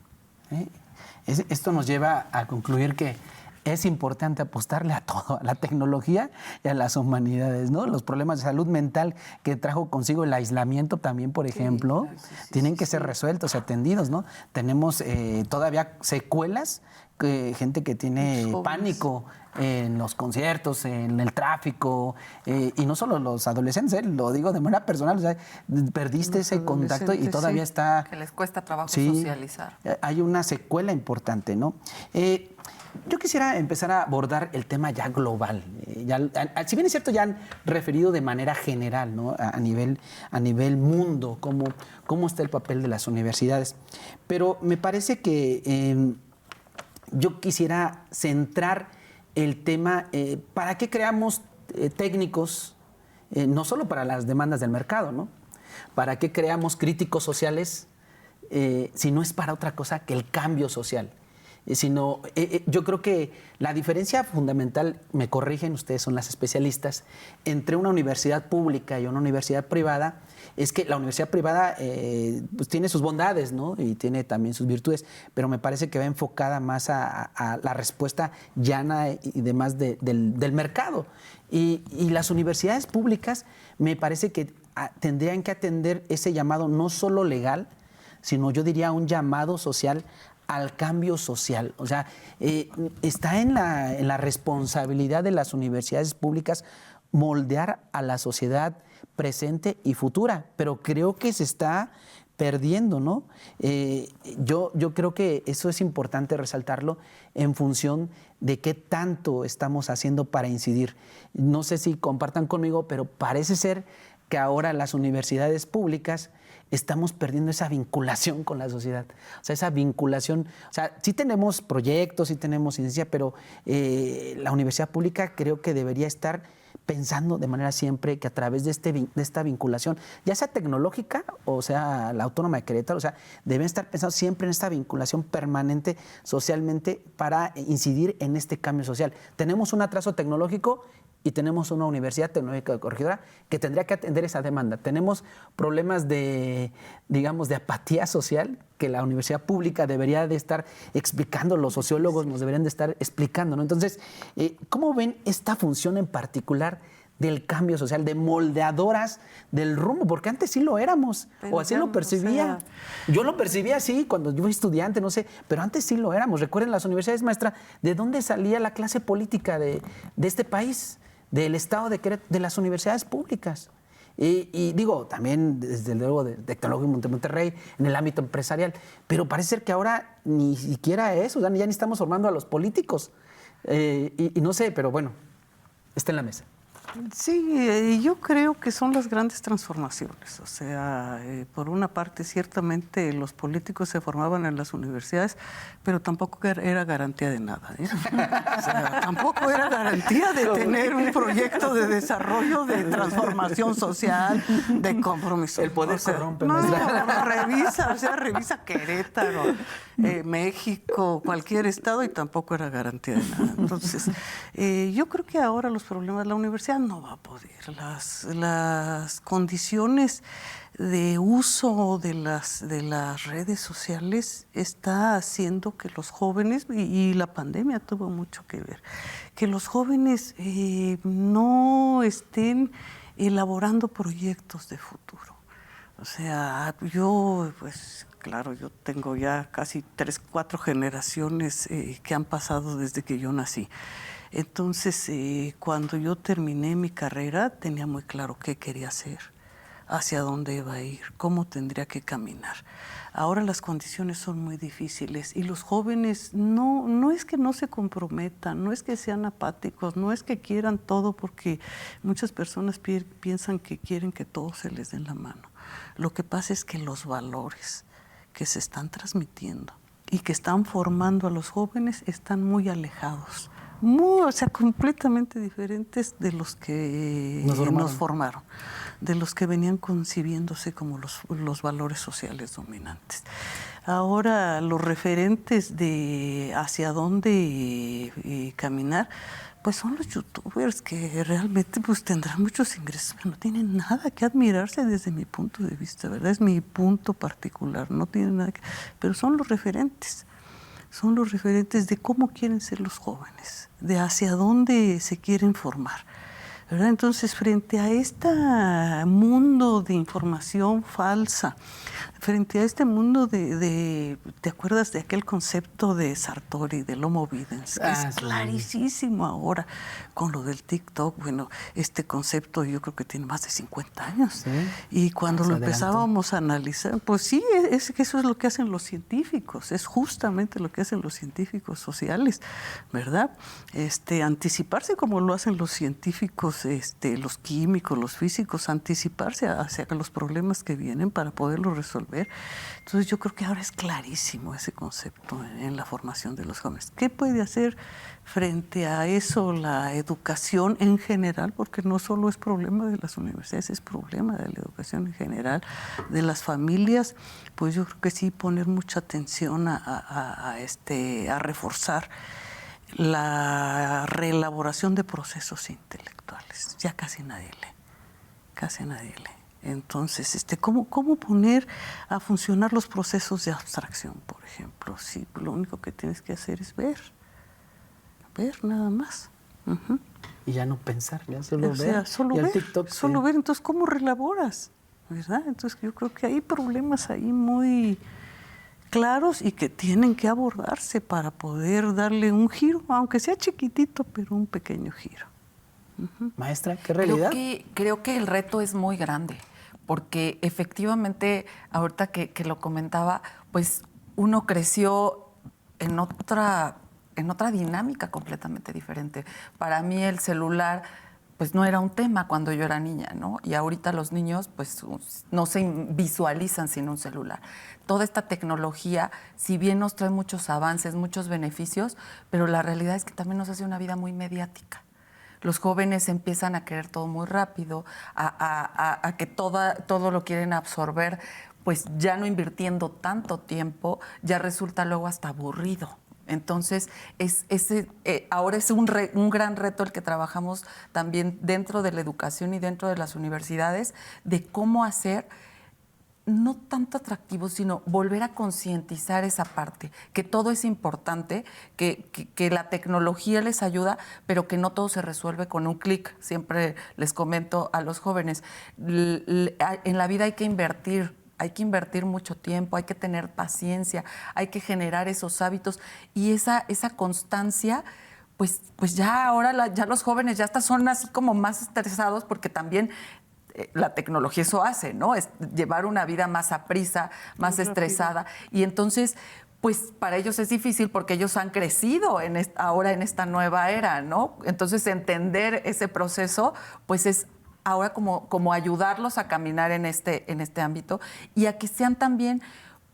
Esto nos lleva a concluir que es importante apostarle a todo, a la tecnología y a las humanidades, ¿no? Los problemas de salud mental que trajo consigo el aislamiento también, por ejemplo, tienen que ser resueltos, atendidos, ¿no? Tenemos todavía secuelas, gente que tiene pánico en los conciertos, en el tráfico, y no solo los adolescentes, lo digo de manera personal, o sea, perdiste ese contacto y todavía está... Que les cuesta trabajo socializar. Hay una secuela importante, ¿no? Yo quisiera empezar a abordar el tema ya global. Si bien es cierto, ya han referido de manera general, ¿no? a nivel mundo, cómo está el papel de las universidades. Pero me parece que yo quisiera centrar el tema, ¿para qué creamos técnicos? No solo para las demandas del mercado, ¿no? ¿Para qué creamos críticos sociales si no es para otra cosa que el cambio social? Yo creo que la diferencia fundamental, me corrigen ustedes, son las especialistas, entre una universidad pública y una universidad privada, es que la universidad privada pues tiene sus bondades, ¿no? Y tiene también sus virtudes, pero me parece que va enfocada más a la respuesta llana y demás del mercado. Y las universidades públicas me parece que tendrían que atender ese llamado no solo legal, sino yo diría un llamado social al cambio social. O sea, está en la responsabilidad de las universidades públicas moldear a la sociedad presente y futura, pero creo que se está perdiendo, ¿no? Yo creo que eso es importante resaltarlo en función de qué tanto estamos haciendo para incidir. No sé si compartan conmigo, pero parece ser que ahora las universidades públicas estamos perdiendo esa vinculación con la sociedad. O sea, esa vinculación, o sea, sí tenemos proyectos, sí tenemos ciencia, pero la universidad pública creo que debería estar pensando de manera siempre que a través de esta vinculación, ya sea tecnológica o sea la Autónoma de Querétaro, o sea, deben estar pensando siempre en esta vinculación permanente socialmente para incidir en este cambio social. Tenemos un atraso tecnológico y tenemos una universidad tecnológica corregidora que tendría que atender esa demanda. Tenemos problemas de apatía social que la universidad pública debería de estar explicando, los sociólogos nos deberían de estar explicando, ¿no? Entonces, ¿cómo ven esta función en particular del cambio social, de moldeadoras del rumbo? Porque antes sí lo éramos, pero o así lo percibía. Yo lo percibía así cuando yo fui estudiante, no sé, pero antes sí lo éramos. Recuerden las universidades, maestra, ¿de dónde salía la clase política de este país? Del Estado de Querétaro, de las universidades públicas. Y digo, también desde luego de Tecnológico de Monterrey, en el ámbito empresarial, pero parece ser que ahora ni siquiera eso, ya ni estamos formando a los políticos. Y no sé, pero bueno, está en la mesa. Sí, yo creo que son las grandes transformaciones. O sea, por una parte, ciertamente los políticos se formaban en las universidades, pero tampoco era garantía de nada. O sea, tampoco era garantía de tener un proyecto de desarrollo, de transformación social, de compromiso. El poder corrompe. No, revisa Querétaro, México, cualquier estado, y tampoco era garantía de nada. Entonces, yo creo que ahora los problemas de la universidad no va a poder. Las condiciones de uso de las redes sociales está haciendo que los jóvenes, y la pandemia tuvo mucho que ver, que los jóvenes no estén elaborando proyectos de futuro. O sea, yo, pues claro, yo tengo ya casi 3, 4 generaciones que han pasado desde que yo nací. Entonces, cuando yo terminé mi carrera, tenía muy claro qué quería hacer, hacia dónde iba a ir, cómo tendría que caminar. Ahora las condiciones son muy difíciles y los jóvenes no es que no se comprometan, no es que sean apáticos, no es que quieran todo, porque muchas personas piensan que quieren que todo se les dé en la mano. Lo que pasa es que los valores que se están transmitiendo y que están formando a los jóvenes están muy alejados. O sea, completamente diferentes de los que nos formaron, de los que venían concibiéndose como los valores sociales dominantes. Ahora, los referentes de hacia dónde caminar, pues son los youtubers que realmente pues tendrán muchos ingresos, pero no tienen nada que admirarse desde mi punto de vista, ¿verdad? Es mi punto particular, no tienen nada que... Pero son los referentes de cómo quieren ser los jóvenes, de hacia dónde se quieren formar, ¿verdad? Entonces, frente a este mundo de información falsa, frente a este mundo ¿te acuerdas de aquel concepto de Sartori, del Homo Videns? Que es clarísimo ahora con lo del TikTok. Bueno, este concepto yo creo que tiene más de 50 años. ¿Sí? Y cuando lo empezábamos a analizar, pues sí, es que eso es lo que hacen los científicos, es justamente lo que hacen los científicos sociales, ¿verdad? Anticiparse como lo hacen los científicos, los químicos, los físicos, anticiparse hacia los problemas que vienen para poderlos resolver. Entonces yo creo que ahora es clarísimo ese concepto en la formación de los jóvenes. ¿Qué puede hacer frente a eso la educación en general? Porque no solo es problema de las universidades, es problema de la educación en general, de las familias. Pues yo creo que sí poner mucha atención a reforzar la reelaboración de procesos intelectuales. Ya casi nadie lee. Entonces, ¿cómo poner a funcionar los procesos de abstracción, por ejemplo? Si lo único que tienes que hacer es ver nada más. Uh-huh. Y ya no pensar, ya solo ver. Sea, solo ver, TikTok, solo ver. Entonces, ¿cómo reelaboras? ¿Verdad? Entonces, yo creo que hay problemas ahí muy claros y que tienen que abordarse para poder darle un giro, aunque sea chiquitito, pero un pequeño giro. Uh-huh. Maestra, ¿qué realidad? Creo que el reto es muy grande, porque efectivamente, ahorita que lo comentaba, pues uno creció en otra dinámica completamente diferente. Para mí el celular pues no era un tema cuando yo era niña, ¿no? Y ahorita los niños pues no se visualizan sin un celular. Toda esta tecnología, si bien nos trae muchos avances, muchos beneficios, pero la realidad es que también nos hace una vida muy mediática. Los jóvenes empiezan a querer todo muy rápido, a que todo lo quieren absorber, pues ya no invirtiendo tanto tiempo, ya resulta luego hasta aburrido. Entonces, ahora es un gran reto el que trabajamos también dentro de la educación y dentro de las universidades, de cómo hacer no tanto atractivo, sino volver a concientizar esa parte, que todo es importante, que la tecnología les ayuda, pero que no todo se resuelve con un clic. Siempre les comento a los jóvenes, en la vida hay que invertir mucho tiempo, hay que tener paciencia, hay que generar esos hábitos y esa constancia. Pues ya ahora ya los jóvenes ya son así como más estresados porque también la tecnología eso hace, ¿no? Es llevar una vida más aprisa, más estresada. Y entonces, pues para ellos es difícil porque ellos han crecido ahora en esta nueva era, ¿no? Entonces entender ese proceso, pues es ahora como ayudarlos a caminar en este ámbito y a que sean también,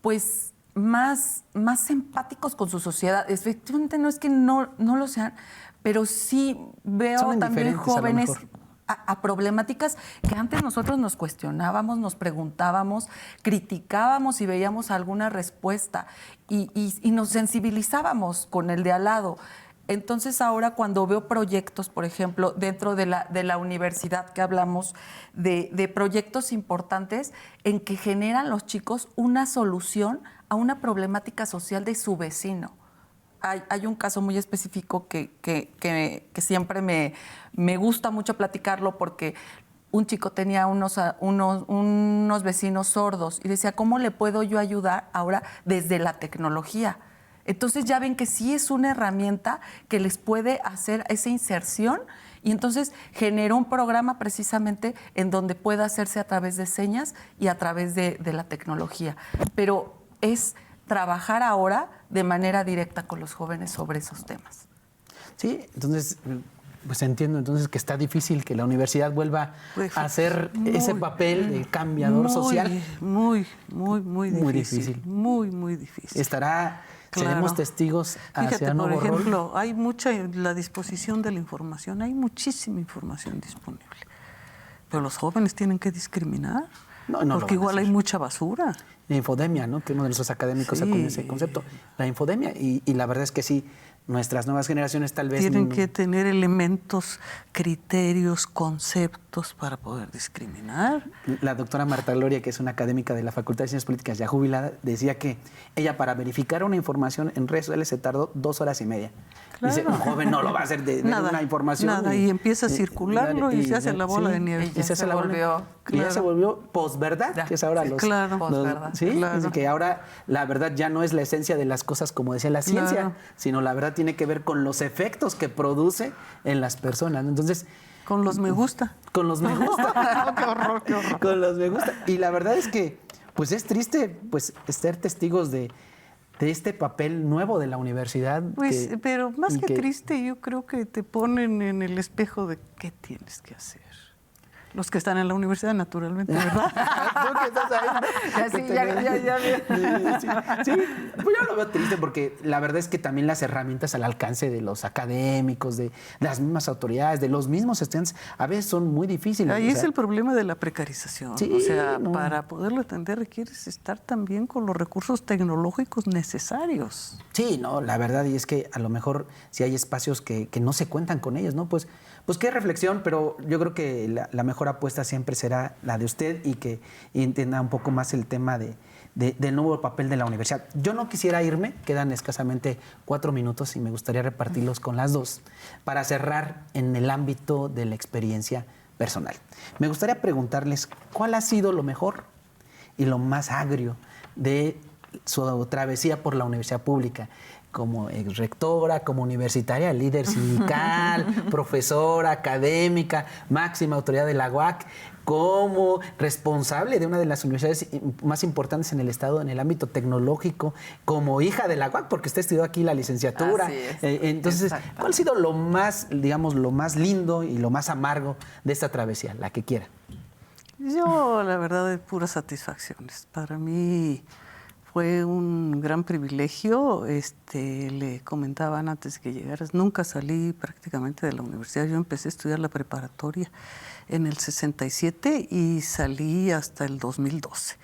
pues, más empáticos con su sociedad. Efectivamente no es que no lo sean, pero sí veo también jóvenes a problemáticas que antes nosotros nos cuestionábamos, nos preguntábamos, criticábamos y veíamos alguna respuesta y nos sensibilizábamos con el de al lado. Entonces ahora cuando veo proyectos, por ejemplo, dentro de la universidad que hablamos, de proyectos importantes en que generan los chicos una solución a una problemática social de su vecino. Hay un caso muy específico que siempre me gusta mucho platicarlo porque un chico tenía unos vecinos sordos y decía, ¿cómo le puedo yo ayudar ahora desde la tecnología? Entonces ya ven que sí es una herramienta que les puede hacer esa inserción y entonces generó un programa precisamente en donde pueda hacerse a través de señas y a través de la tecnología. Pero es trabajar ahora de manera directa con los jóvenes sobre esos temas. Sí, entonces, pues entiendo entonces que está difícil que la universidad vuelva a hacer ese papel de cambiador social. Muy difícil. Muy difícil. Seremos testigos hacia Fíjate, nuevo por ejemplo, rol. hay mucha, la disposición de la información, hay muchísima información disponible. Pero los jóvenes tienen que discriminar, porque igual hay mucha basura. La infodemia, ¿no? Que uno de nuestros académicos sacó ese concepto. La infodemia, y la verdad es que sí, nuestras nuevas generaciones tal vez... Tienen que tener elementos, criterios, conceptos para poder discriminar. La doctora Marta Gloria, que es una académica de la Facultad de Ciencias Políticas ya jubilada, decía que ella para verificar una información en redes sociales se tardó 2 horas y media. Claro. Dice, un joven no lo va a hacer de una información. Nada, y empieza a circularlo y se hace la bola de nieve. Y ya se volvió posverdad, que es ahora posverdad. ¿sí? Claro. Que ahora la verdad ya no es la esencia de las cosas como decía la ciencia, sino la verdad tiene que ver con los efectos que produce en las personas. Entonces, con los me gusta. Con los me gusta. Qué horror. Con los me gusta. Y la verdad es que pues es triste pues ser testigos de este papel nuevo de la universidad. Pues, pero más que triste, yo creo que te ponen en el espejo de qué tienes que hacer. Los que están en la universidad, naturalmente, ¿verdad? Tú que estás ahí. Sí, pues yo lo veo triste porque la verdad es que también las herramientas al alcance de los académicos, de las mismas autoridades, de los mismos estudiantes, a veces son muy difíciles. Ahí es el problema de la precarización. Sí, para poderlo atender requieres estar también con los recursos tecnológicos necesarios. Sí, no, la verdad, y es que a lo mejor si hay espacios que no se cuentan con ellos, ¿no? Pues qué reflexión, pero yo creo que la mejor apuesta siempre será la de usted y que entienda un poco más el tema del nuevo papel de la universidad. Yo no quisiera irme, quedan escasamente 4 minutos y me gustaría repartirlos con las dos para cerrar en el ámbito de la experiencia personal. Me gustaría preguntarles cuál ha sido lo mejor y lo más agrio de su travesía por la universidad pública, como exrectora, como universitaria, líder sindical, profesora, académica, máxima autoridad de la UAC, como responsable de una de las universidades más importantes en el estado en el ámbito tecnológico, como hija de la UAC, porque usted estudió aquí la licenciatura. Así es. Entonces, exacto. ¿Cuál ha sido lo más, digamos, lo más lindo y lo más amargo de esta travesía? La que quiera. Yo, la verdad, de puras satisfacciones. Para mí fue un gran privilegio. Le comentaban antes de que llegaras, nunca salí prácticamente de la universidad. Yo empecé a estudiar la preparatoria en el 67 y salí hasta el 2012.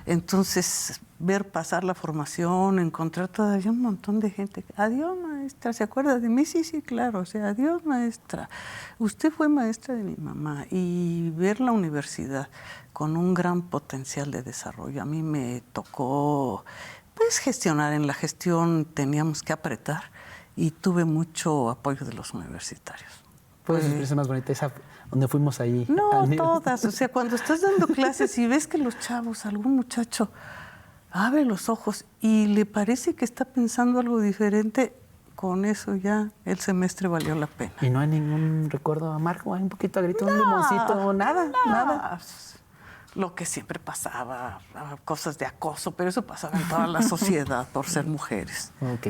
Entonces, ver pasar la formación, encontrar todavía un montón de gente. Adiós, maestra, ¿se acuerda de mí? Sí, claro. O sea, adiós, maestra. Usted fue maestra de mi mamá. Y ver la universidad con un gran potencial de desarrollo. A mí me tocó, pues, gestionar. En la gestión teníamos que apretar y tuve mucho apoyo de los universitarios. ¿Puedes expresar más bonita esa donde fuimos ahí? No, todas. O sea, cuando estás dando clases y ves que los chavos, algún muchacho abre los ojos y le parece que está pensando algo diferente, con eso ya el semestre valió la pena. ¿Y no hay ningún recuerdo amargo? ¿Hay un poquito de grito, un limoncito? Nada. lo que siempre pasaba, cosas de acoso, pero eso pasaba en toda la sociedad por ser mujeres. Ok,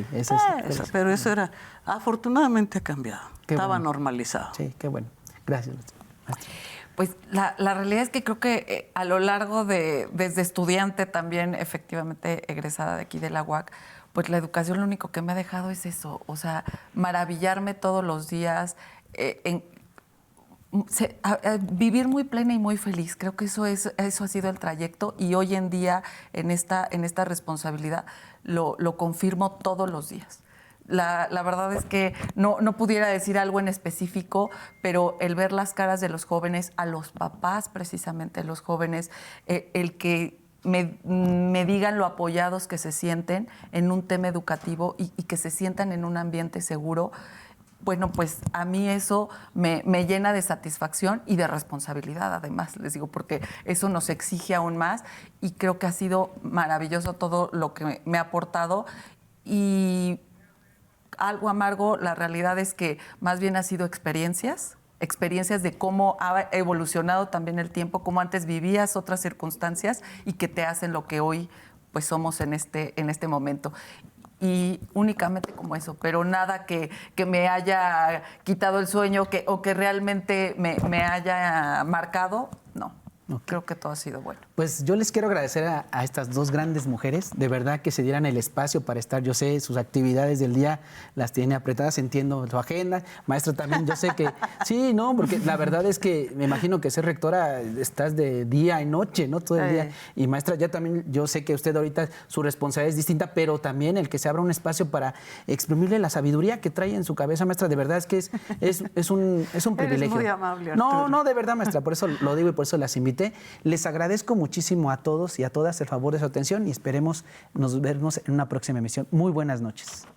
Pero eso era, afortunadamente ha cambiado, estaba normalizado. Sí, qué bueno. Gracias, maestra. Pues la realidad es que creo que a lo largo desde estudiante también, efectivamente egresada de aquí de la UAC, pues la educación lo único que me ha dejado es eso, o sea, maravillarme todos los días, vivir muy plena y muy feliz. Creo que eso ha sido el trayecto y hoy en día en esta responsabilidad lo confirmo todos los días. La verdad es que no pudiera decir algo en específico, pero el ver las caras de los jóvenes, a los papás precisamente, los jóvenes, el que me digan lo apoyados que se sienten en un tema educativo y que se sientan en un ambiente seguro, bueno, pues a mí eso me llena de satisfacción y de responsabilidad, además, les digo, porque eso nos exige aún más y creo que ha sido maravilloso todo lo que me ha aportado. Y algo amargo, la realidad es que más bien ha sido experiencias de cómo ha evolucionado también el tiempo, cómo antes vivías otras circunstancias y que te hacen lo que hoy pues somos en este momento. Y únicamente como eso, pero nada que me haya quitado el sueño o que realmente me haya marcado, no. Okay. Creo que todo ha sido bueno. Pues yo les quiero agradecer a estas dos grandes mujeres, de verdad que se dieran el espacio para estar. Yo sé, sus actividades del día las tiene apretadas, entiendo su agenda. Maestra, también yo sé que sí, no, porque la verdad es que me imagino que ser rectora estás de día y noche, ¿no? Todo el día. Y maestra, ya también yo sé que usted ahorita su responsabilidad es distinta, pero también el que se abra un espacio para exprimirle la sabiduría que trae en su cabeza, maestra, de verdad es que es un privilegio. Eres muy amable, Arturo. No, de verdad, maestra, por eso lo digo y por eso las invité. Les agradezco muchísimo a todos y a todas el favor de su atención y esperemos vernos en una próxima emisión. Muy buenas noches.